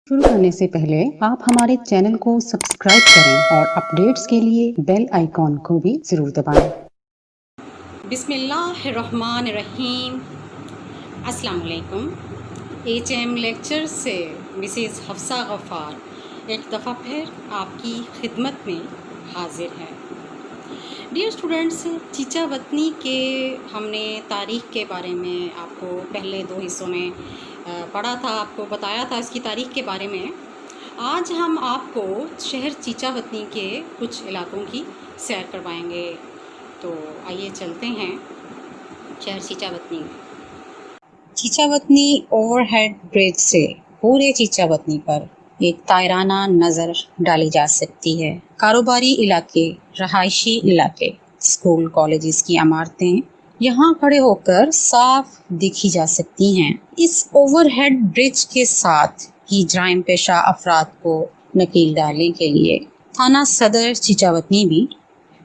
शुरू करने से पहले आप हमारे चैनल को सब्सक्राइब करें और अपडेट्स के लिए बेल आइकॉन को भी ज़रूर दबाएं। बिस्मिल्लाहिर्रहमानिर्रहीम। अस्सलाम वालेकुम। HM लेक्चर से मिसेस हफ्सा गफ़ार एक दफ़ा फिर आपकी खिदमत में हाजिर है। डियर स्टूडेंट्स, चीचा वतनी के हमने तारीख़ के बारे में आपको पहले 2 हिस्सों में पढ़ा था, आपको बताया था इसकी तारीख़ के बारे में। आज हम आपको शहर चीचा वतनी के कुछ इलाकों की सैर करवाएंगे। तो आइए चलते हैं शहर चीचावतनी। चीचावतनी ओवरहेड ब्रिज से पूरे चीचावतनी पर एक तायराना नज़र डाली जा सकती है। कारोबारी इलाके, रहायशी इलाके, स्कूल कॉलेजेस की इमारतें यहाँ खड़े होकर साफ दिखी जा सकती हैं। इस ओवरहेड ब्रिज के साथ ही जराइम पेशा अफराद को नकील डालने के लिए थाना सदर चीचावतनी भी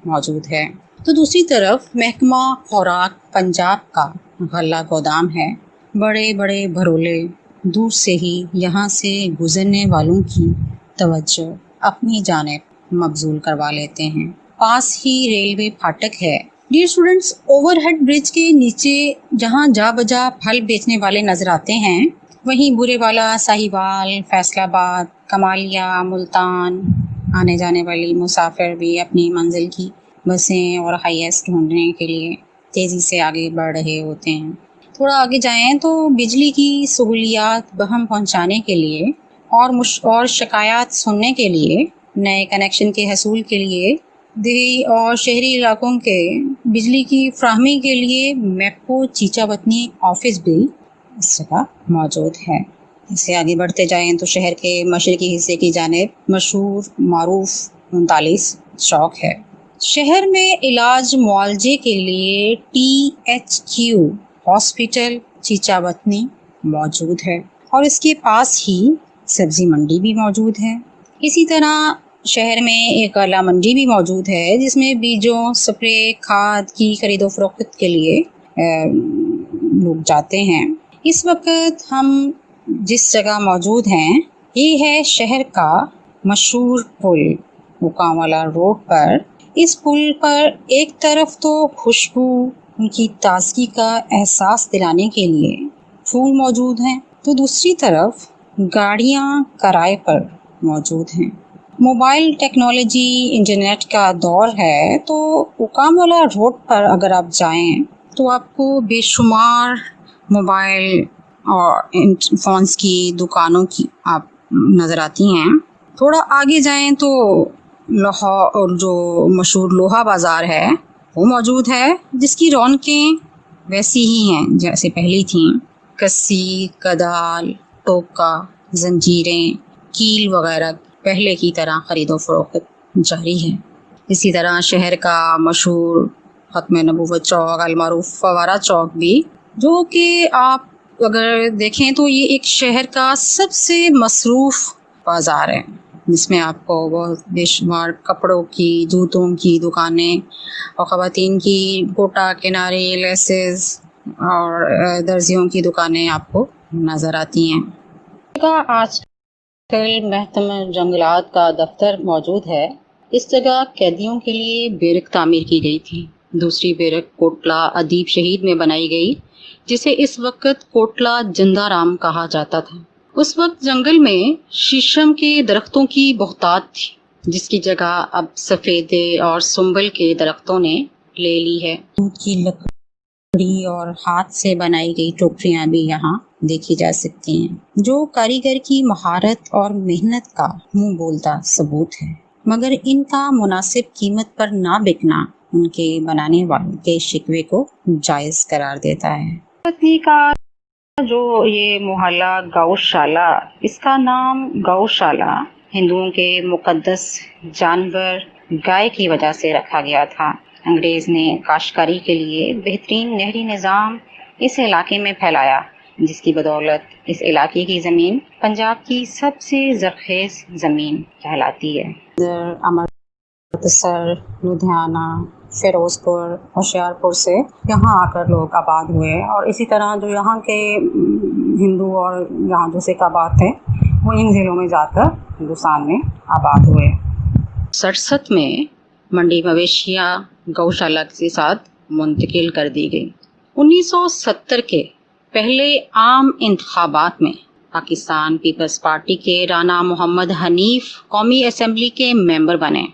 मौजूद है। तो दूसरी तरफ महकमा खुराक पंजाब का गल्ला गोदाम है। बड़े बड़े भरोले दूर से ही यहाँ से गुजरने वालों की तवज्जो अपनी जानिब मबजूल करवा लेते हैं। पास ही रेलवे फाटक है। डियर स्टूडेंट्स, ओवरहेड ब्रिज के नीचे जहाँ जा बजा फल बेचने वाले नजर आते हैं, वहीं बुरेवाला, साहिवाल, फैसलाबाद, कमालिया, मुल्तान आने जाने वाली मुसाफिर भी अपनी मंजिल की बसें और हाईएस्ट ढूंढने के लिए तेज़ी से आगे बढ़ रहे होते हैं। थोड़ा आगे जाएं तो बिजली की सहूलियात बहम पहुंचाने के लिए और शिकायत सुनने के लिए, नए कनेक्शन के हसूल के लिए, देही और शहरी इलाकों के बिजली की फ्राहमी के लिए मैप्को चीचावतनी ऑफिस भी इस जगह मौजूद है। इससे आगे बढ़ते जाएं तो शहर के मशरकी हिस्से की जानिब मशहूर मारूफ 39 चौक है। शहर में इलाज मुआवजे के लिए THQ हॉस्पिटल चीचावतनी मौजूद है और इसके पास ही सब्जी मंडी भी मौजूद है। इसी तरह शहर में एक आला मंडी भी मौजूद है जिसमें बीजों, स्प्रे, खाद की खरीदो फरोख्त के लिए लोग जाते हैं। इस वक्त हम जिस जगह मौजूद हैं ये है शहर का मशहूर पुल मुकामवाला रोड पर। इस पुल पर एक तरफ तो खुशबू, उनकी ताजगी का एहसास दिलाने के लिए फूल मौजूद हैं, तो दूसरी तरफ गाड़ियां किराए पर मौजूद हैं। मोबाइल टेक्नोलॉजी, इंटरनेट का दौर है, तो मुकामवाला रोड पर अगर आप जाएं तो आपको बेशुमार मोबाइल और फ़ोन्स की दुकानों की आप नज़र आती हैं। थोड़ा आगे जाएं तो लोहा और जो मशहूर लोहा बाज़ार है वो मौजूद है, जिसकी रौनकें वैसी ही हैं जैसे पहली थीं। कस्सी, कदाल, टोका, जंजीरें, कील वगैरह पहले की तरह ख़रीदो फरोख्त जारी है। इसी तरह शहर का मशहूर ख़त्म नबूवत चौक, अलमारूफ फवारा चौक भी, जो कि आप अगर देखें तो ये एक शहर का सबसे मसरूफ़ बाज़ार है, जिसमें आपको बहुत बेशुमार कपड़ों की, जूतों की दुकानें और ख़वातीन की गोटा, किनारे, लेसेस और दर्जियों की दुकानें आपको नज़र आती हैं। आजकल महकमा जंगलात का दफ्तर मौजूद है। इस जगह कैदियों के लिए बैरक तामीर की गई थी। दूसरी बैरक कोटला अदीब शहीद में बनाई गई, जिसे इस वक्त कोटला जिंदाराम कहा जाता था। उस वक्त जंगल में शीशम के दरख्तों की बहुतात थी, जिसकी जगह अब सफ़ेदे और सुंबल के दरख्तों ने ले ली है। दूध की लकड़ी और हाथ से बनाई गई टोकरियां भी यहाँ देखी जा सकती हैं, जो कारीगर की महारत और मेहनत का मुंह बोलता सबूत है। मगर इनका मुनासिब कीमत पर ना बिकना उनके बनाने वालों के शिकवे को जायज़ करार देता है। पत्नी का जो ये मोहल्ला गौशाला, इसका नाम गौशाला हिंदुओं के मुकद्दस जानवर गाय की वजह से रखा गया था। अंग्रेज़ ने काश्तकारी के लिए बेहतरीन नहरी निज़ाम इस इलाके में फैलाया, जिसकी बदौलत इस इलाके की ज़मीन पंजाब की सबसे ज़रख़ेज़ ज़मीन कहलाती है। अमृतसर, लुधियाना, फिरोजपुर, होशियारपुर से यहाँ आकर लोग आबाद हुए और इसी तरह जो यहाँ के हिंदू और यहाँ जो सिख आबाद थे, वो इन ज़िलों में जाकर हिंदुस्तान में आबाद हुए। 67 में मंडी मवेशियाँ गौशाला के साथ मुंतकिल कर दी गई। 1970 के पहले आम इंतखाबात में पाकिस्तान पीपल्स पार्टी के राना मोहम्मद हनीफ कौमी असम्बली के मेंबर बने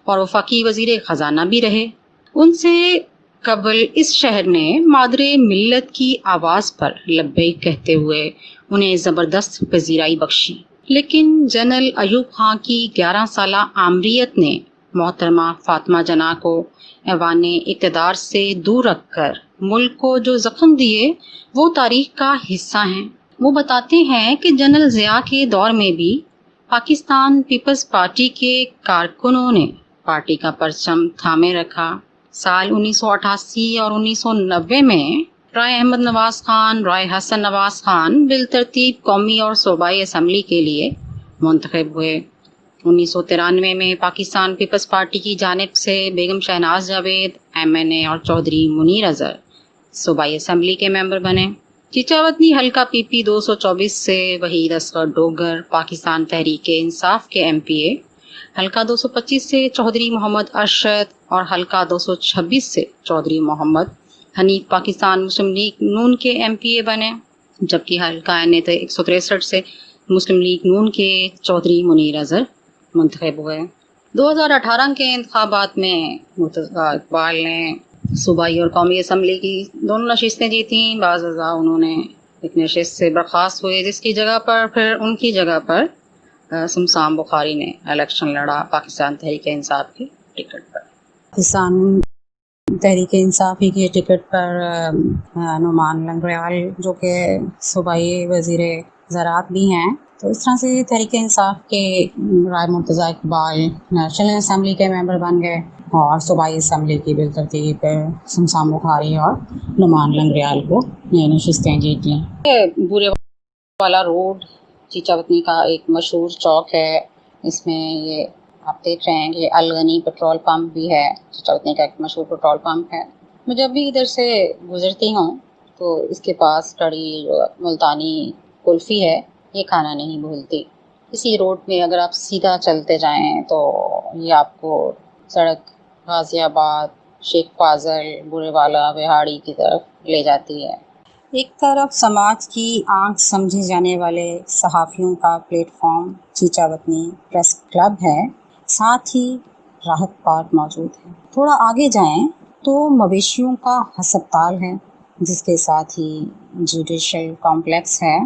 और वफाकी वज़ीर ख़जाना भी रहे। उनसे कबल इस शहर ने मादरे मिल्लत की आवाज़ पर लब्बैक कहते हुए उन्हें ज़बरदस्त पजीराई बख्शी, लेकिन जनरल अयूब खां की 11 साला आमरीत ने मोहतरमा फातिमा जना को ऐवान इक़्तिदार से दूर रखकर मुल्क को जो ज़ख्म दिए वो तारीख़ का हिस्सा हैं। वो बताते हैं कि जनरल ज़िया के दौर में भी पाकिस्तान पीपल्स पार्टी के कारकुनों ने पार्टी का परचम थामे रखा। साल 1988 और 1990 में राय अहमद नवाज़ खान, राय हसन नवाज़ खान बिलतरतीब कौमी और सूबाई असम्बली के लिए मुंतखब हुए। 1993 में पाकिस्तान पीपल्स पार्टी की जानिब से बेगम शहनाज जावेद MNA और चौधरी मुनीर अज़हर सूबाई असम्बली के मेंबर बने। चीचावतनी हल्का PP 224 से वहीद असगर डोगर पाकिस्तान तहरीक इंसाफ के MPA, हल्का 225 से चौधरी मोहम्मद अरशद और हल्का 226 से चौधरी मोहम्मद हनीफ पाकिस्तान मुस्लिम लीग नून के MPA बने, जबकि हल्का NA 163 से मुस्लिम लीग नून के चौधरी मुनीर अज़हर मुंतखब हुए। 2018 के इंतखाबात में मुर्तज़ा इकबाल ने सूबाई और कौमी असम्बली की दोनों नशिस्तें जीती। बाज़ उन्होंने एक नशिस्त से बर्खास्त हुए, जिसकी जगह पर फिर उनकी जगह पर सुमसान बुखारी ने इलेक्शन लड़ा पाकिस्तान तहरीक इंसाफ की टिकट पर। पाकिस्तान तहरीक इंसाफ ही की टिकट पर नुमान लंगरयाल जो कि सूबाई वज़ीर ज़राअत भी हैं, तो इस तरह से तहरीक इंसाफ के राय मुर्तज़ा इकबाल नेशनल असम्बली के मेंबर बन गए और सूबाई असम्बली की बिलतरतीब सुमसान बुखारी और नुमान लंगरयाल को ये नशिस्तें जीत लीं। बुरे वाला रोड चीचावतनी का एक मशहूर चौक है। इसमें ये आप देख रहे हैं कि अलगनी पेट्रोल पंप भी है। चीचावतनी का एक मशहूर पेट्रोल पंप है। मैं जब भी इधर से गुजरती हूँ तो इसके पास कड़ी जो मुल्तानी कुल्फ़ी है, ये खाना नहीं भूलती। इसी रोड में अगर आप सीधा चलते जाएं तो ये आपको सड़क गाज़ियाबाद, शेख फाज़ल, बुरेवाला, बिहाड़ी की तरफ ले जाती है। एक तरफ समाज की आंख समझे जाने वाले सहाफ़ियों का प्लेटफॉर्म चीचावतनी प्रेस क्लब है, साथ ही राहत पार्क मौजूद है। थोड़ा आगे जाएं तो मवेशियों का हस्पताल है, जिसके साथ ही जुडिशल कॉम्प्लेक्स है,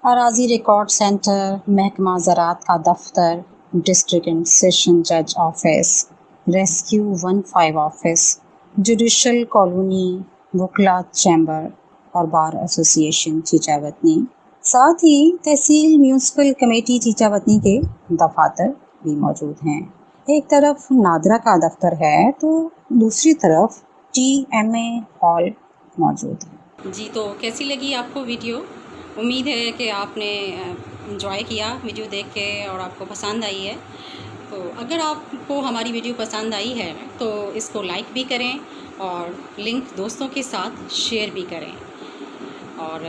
अराजी रिकॉर्ड सेंटर, महकमा ज़राअत का दफ्तर, डिस्ट्रिक्ट एंड सेशन जज office, rescue 15 office, judicial colony, वकला चैम्बर और बार एसोसिएशन चीचावतनी, साथ ही तहसील म्यूनसिपल कमेटी चीचावतनी के दफातर भी मौजूद हैं। एक तरफ नादरा का दफ्तर है तो दूसरी तरफ TMA हॉल मौजूद है। जी, तो कैसी लगी आपको वीडियो? उम्मीद है कि आपने एंजॉय किया वीडियो देख के और आपको पसंद आई है। तो अगर आपको हमारी वीडियो पसंद आई है तो इसको लाइक भी करें और लिंक दोस्तों के साथ शेयर भी करें। और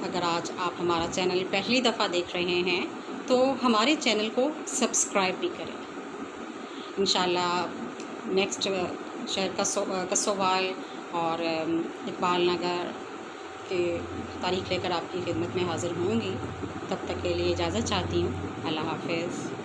अगर आज आप हमारा चैनल पहली दफ़ा देख रहे हैं तो हमारे चैनल को सब्सक्राइब भी करें। इंशाल्लाह नेक्स्ट शहर कसोवाल और इकबाल नगर के तारीख़ लेकर आपकी खिदमत में हाज़िर होंगी। तब तक के लिए इजाज़त चाहती हूँ। अल्लाह हाफ़िज़।